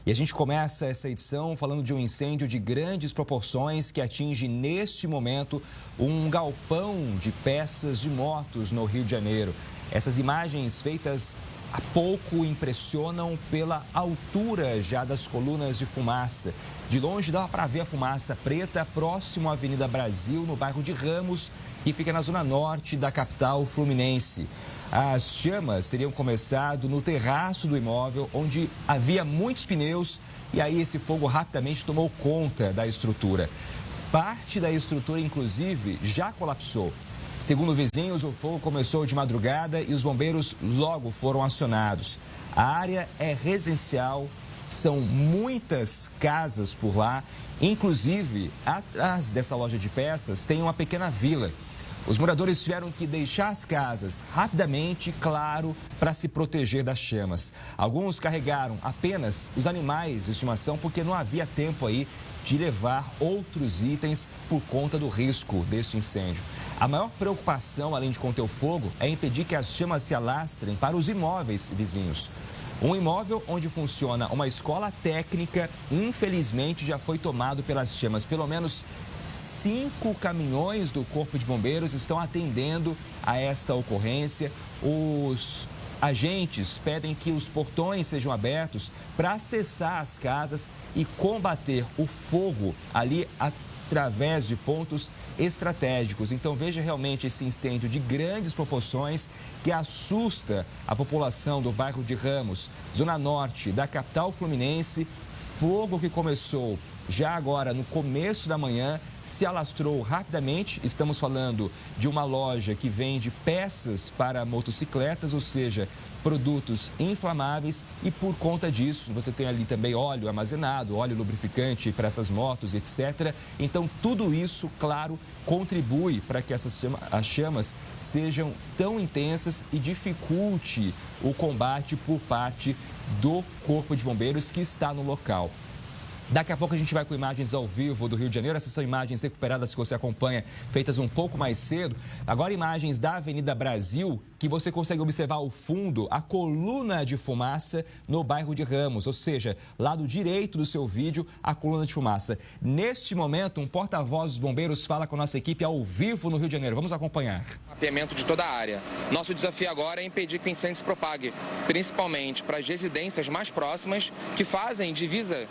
E a gente começa essa edição falando de um incêndio de grandes proporções que atinge neste momento um galpão de peças de motos no Rio de Janeiro. Essas imagens feitas há pouco impressionam pela altura já das colunas de fumaça. De longe dá para ver a fumaça preta próximo à Avenida Brasil, no bairro de Ramos, que fica na zona norte da capital fluminense. As chamas teriam começado no terraço do imóvel, onde havia muitos pneus, e aí esse fogo rapidamente tomou conta da estrutura. Parte da estrutura, inclusive, já colapsou. Segundo vizinhos, o fogo começou de madrugada e os bombeiros logo foram acionados. A área é residencial, são muitas casas por lá, inclusive atrás dessa loja de peças tem uma pequena vila. Os moradores tiveram que deixar as casas rapidamente, claro, para se proteger das chamas. Alguns carregaram apenas os animais de estimação porque não havia tempo aí de levar outros itens por conta do risco deste incêndio. A maior preocupação, além de conter o fogo, é impedir que as chamas se alastrem para os imóveis vizinhos. Um imóvel onde funciona uma escola técnica, infelizmente, já foi tomado pelas chamas. Pelo menos 5 caminhões do Corpo de Bombeiros estão atendendo a esta ocorrência. Os agentes pedem que os portões sejam abertos para acessar as casas e combater o fogo ali através de pontos estratégicos. Então veja realmente esse incêndio de grandes proporções que assusta a população do bairro de Ramos, zona norte da capital fluminense. Fogo que começou já agora no começo da manhã, se alastrou rapidamente. Estamos falando de uma loja que vende peças para motocicletas, ou seja, produtos inflamáveis, e por conta disso você tem ali também óleo armazenado, óleo lubrificante para essas motos, etc. Então tudo isso, claro, contribui para que as chamas sejam tão intensas e dificulte o combate por parte do Corpo de Bombeiros que está no local. Daqui a pouco a gente vai com imagens ao vivo do Rio de Janeiro. Essas são imagens recuperadas que você acompanha, feitas um pouco mais cedo. Agora imagens da Avenida Brasil, que você consegue observar ao fundo a coluna de fumaça no bairro de Ramos. Ou seja, lado direito do seu vídeo, a coluna de fumaça. Neste momento, um porta-voz dos bombeiros fala com a nossa equipe ao vivo no Rio de Janeiro. Vamos acompanhar. Mapeamento de toda a área. Nosso desafio agora é impedir que o incêndio se propague, principalmente para as residências mais próximas, que fazem divisa,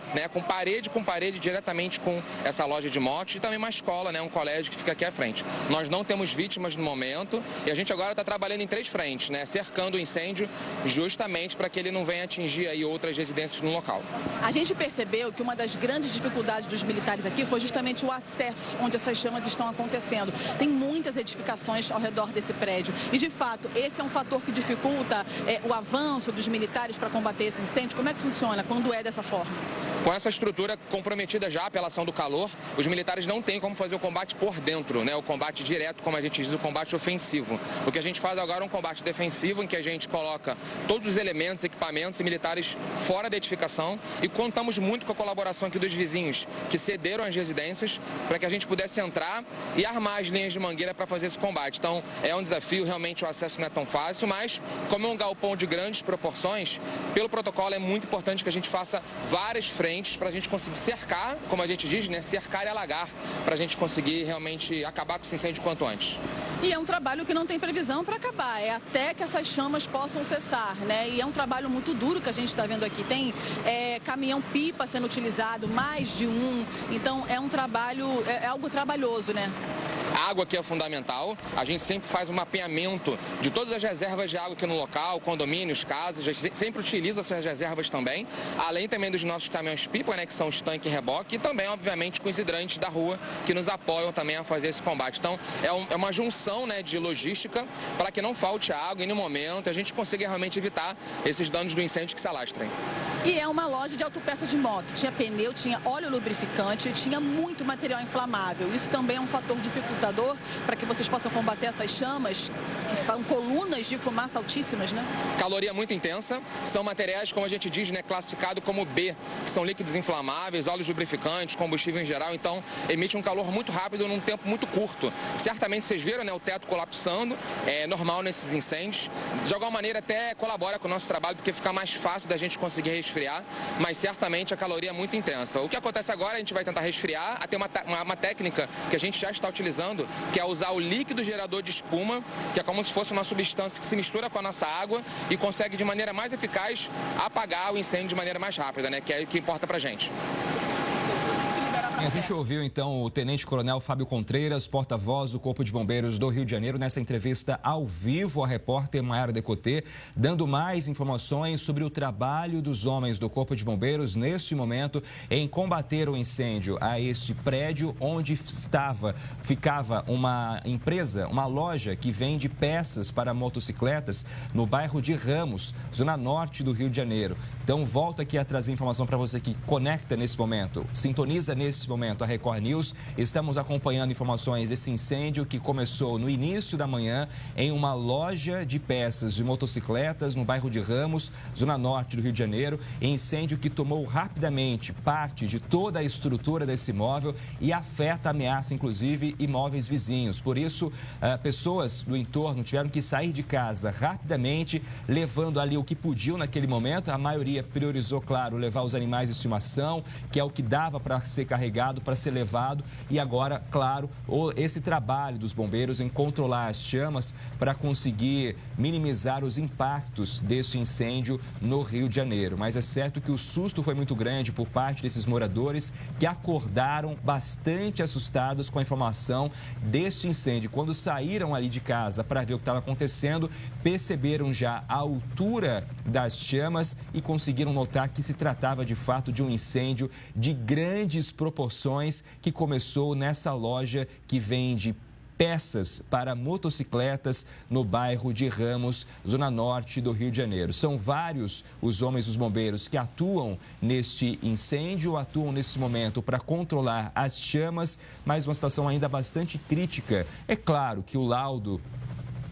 com parede diretamente com essa loja de motos, e também uma escola, um colégio que fica aqui à frente. Nós não temos vítimas no momento e a gente agora está trabalhando em 3 frentes, cercando o incêndio justamente para que ele não venha atingir aí outras residências no local. A gente percebeu que uma das grandes dificuldades dos militares aqui foi justamente o acesso onde essas chamas estão acontecendo. Tem muitas edificações ao redor desse prédio e, de fato, esse é um fator que dificulta o avanço dos militares para combater esse incêndio. Como é que funciona quando é dessa forma? Com essa estrutura comprometida já pela ação do calor, os militares não têm como fazer o combate por dentro, o combate direto, como a gente diz, o combate ofensivo. O que a gente faz agora é um combate defensivo, em que a gente coloca todos os elementos, equipamentos e militares fora da edificação, e contamos muito com a colaboração aqui dos vizinhos, que cederam as residências para que a gente pudesse entrar e armar as linhas de mangueira para fazer esse combate. Então, é um desafio, realmente o acesso não é tão fácil, mas como é um galpão de grandes proporções, pelo protocolo é muito importante que a gente faça várias frentes para a gente conseguir cercar, como a gente diz, cercar e alagar, para a gente conseguir realmente acabar com esse incêndio quanto antes. E é um trabalho que não tem previsão para acabar, é até que essas chamas possam cessar, E é um trabalho muito duro que a gente está vendo aqui. Tem caminhão-pipa sendo utilizado, mais de um, então é um trabalho, é algo trabalhoso, A água aqui é fundamental, a gente sempre faz um mapeamento de todas as reservas de água aqui no local, condomínios, casas, a gente sempre utiliza essas reservas também, além também dos nossos caminhões-pipa, que são os tanques e reboque, e também, obviamente, com os hidrantes da rua, que nos apoiam também a fazer esse combate. Então, é uma junção de logística para que não falte água em nenhum momento, a gente consiga realmente evitar esses danos do incêndio que se alastrem. E é uma loja de autopeça de moto, tinha pneu, tinha óleo lubrificante, tinha muito material inflamável. Isso também é um fator dificultador para que vocês possam combater essas chamas, que são colunas de fumaça altíssimas, Caloria muito intensa, são materiais, como a gente diz, classificado como B, que são líquidos inflamáveis, óleos lubrificantes, combustível em geral, então emite um calor muito rápido num tempo muito curto. Certamente vocês viram, o teto colapsando, é normal nesses incêndios. De alguma maneira até colabora com o nosso trabalho, porque fica mais fácil da gente conseguir resfriar, mas certamente a caloria é muito intensa. O que acontece agora, a gente vai tentar resfriar, tem uma técnica que a gente já está utilizando, que é usar o líquido gerador de espuma, que é como se fosse uma substância que se mistura com a nossa água e consegue de maneira mais eficaz apagar o incêndio de maneira mais rápida, né? Que é o que importa pra gente. A gente ouviu, então, o tenente-coronel Fábio Contreiras, porta-voz do Corpo de Bombeiros do Rio de Janeiro, nessa entrevista ao vivo à repórter Mayara Decotê, dando mais informações sobre o trabalho dos homens do Corpo de Bombeiros neste momento em combater o incêndio a este prédio onde ficava uma empresa, uma loja que vende peças para motocicletas no bairro de Ramos, zona norte do Rio de Janeiro. Então, volto aqui a trazer informação para você que conecta nesse momento, sintoniza nesse momento a Record News. Estamos acompanhando informações desse incêndio que começou no início da manhã em uma loja de peças de motocicletas no bairro de Ramos, zona norte do Rio de Janeiro. Incêndio que tomou rapidamente parte de toda a estrutura desse imóvel e ameaça inclusive imóveis vizinhos. Por isso, pessoas do entorno tiveram que sair de casa rapidamente, levando ali o que podiam naquele momento. A maioria priorizou, claro, levar os animais de estimação, que é o que dava para ser carregado, para ser levado. E agora, claro, esse trabalho dos bombeiros em controlar as chamas para conseguir minimizar os impactos desse incêndio no Rio de Janeiro. Mas é certo que o susto foi muito grande por parte desses moradores que acordaram bastante assustados com a informação desse incêndio. Quando saíram ali de casa para ver o que estava acontecendo, perceberam já a altura das chamas e conseguiram notar que se tratava de fato de um incêndio de grandes proporções que começou nessa loja que vende peças para motocicletas no bairro de Ramos, zona norte do Rio de Janeiro. São vários os homens dos bombeiros que atuam neste incêndio, atuam nesse momento para controlar as chamas, mas uma situação ainda bastante crítica. É claro que o laudo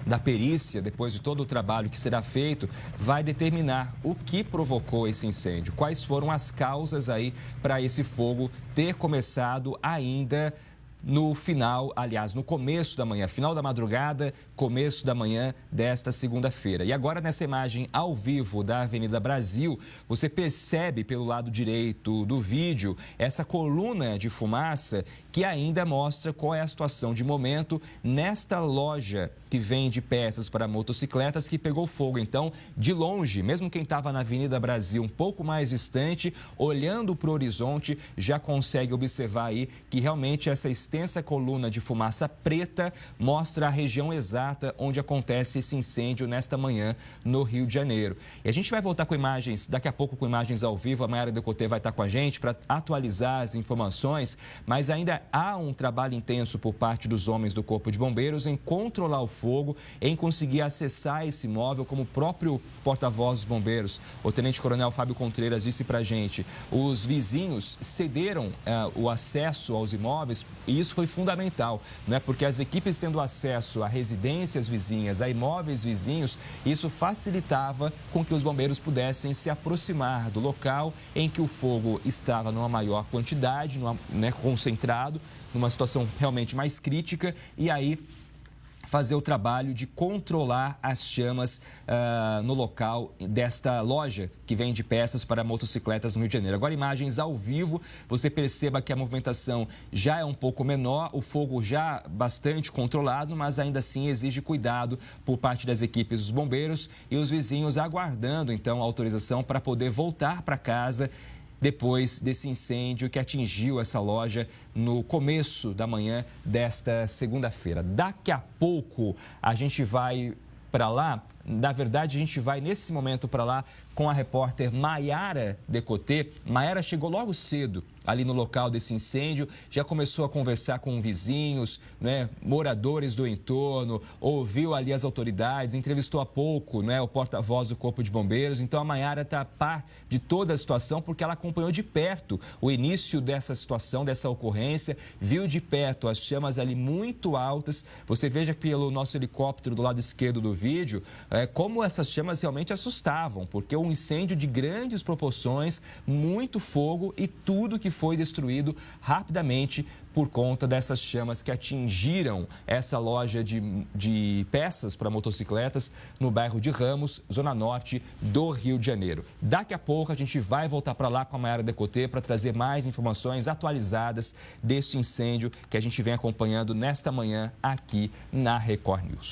da perícia, depois de todo o trabalho que será feito, vai determinar o que provocou esse incêndio, quais foram as causas aí para esse fogo ter começado ainda no final, aliás, no começo da manhã, final da madrugada, começo da manhã desta segunda-feira. E agora, nessa imagem ao vivo da Avenida Brasil, você percebe pelo lado direito do vídeo essa coluna de fumaça que ainda mostra qual é a situação de momento nesta loja que vende peças para motocicletas que pegou fogo. Então, de longe, mesmo quem estava na Avenida Brasil um pouco mais distante, olhando para o horizonte, já consegue observar aí que realmente essa extensa coluna de fumaça preta mostra a região exata onde acontece esse incêndio nesta manhã no Rio de Janeiro. E a gente vai voltar com imagens, daqui a pouco com imagens ao vivo, a Mayara Decotê vai estar com a gente para atualizar as informações, mas ainda há um trabalho intenso por parte dos homens do Corpo de Bombeiros em controlar o fogo, em conseguir acessar esse imóvel, como o próprio porta-voz dos bombeiros, o tenente-coronel Fábio Contreiras, disse para a gente. Os vizinhos cederam o acesso aos imóveis e isso foi fundamental, né? Porque as equipes tendo acesso a residências vizinhas, a imóveis vizinhos, isso facilitava com que os bombeiros pudessem se aproximar do local em que o fogo estava numa maior quantidade, concentrado, numa situação realmente mais crítica, e aí fazer o trabalho de controlar as chamas no local desta loja que vende peças para motocicletas no Rio de Janeiro. Agora, imagens ao vivo, você perceba que a movimentação já é um pouco menor, o fogo já bastante controlado, mas ainda assim exige cuidado por parte das equipes dos bombeiros e os vizinhos aguardando, então, a autorização para poder voltar para casa depois desse incêndio que atingiu essa loja no começo da manhã desta segunda-feira. Daqui a pouco a gente vai para lá, na verdade a gente vai nesse momento para lá com a repórter Mayara Decotê. Mayara chegou logo cedo ali no local desse incêndio, já começou a conversar com vizinhos, né, moradores do entorno, ouviu ali as autoridades, entrevistou há pouco, né, o porta-voz do Corpo de Bombeiros. Então a Mayara está a par de toda a situação porque ela acompanhou de perto o início dessa situação, dessa ocorrência, viu de perto as chamas ali muito altas. Você veja pelo nosso helicóptero do lado esquerdo do vídeo, como essas chamas realmente assustavam, porque um incêndio de grandes proporções, muito fogo e tudo que foi destruído rapidamente por conta dessas chamas que atingiram essa loja de peças para motocicletas no bairro de Ramos, zona norte do Rio de Janeiro. Daqui a pouco a gente vai voltar para lá com a Mayara Decoté para trazer mais informações atualizadas desse incêndio que a gente vem acompanhando nesta manhã aqui na Record News.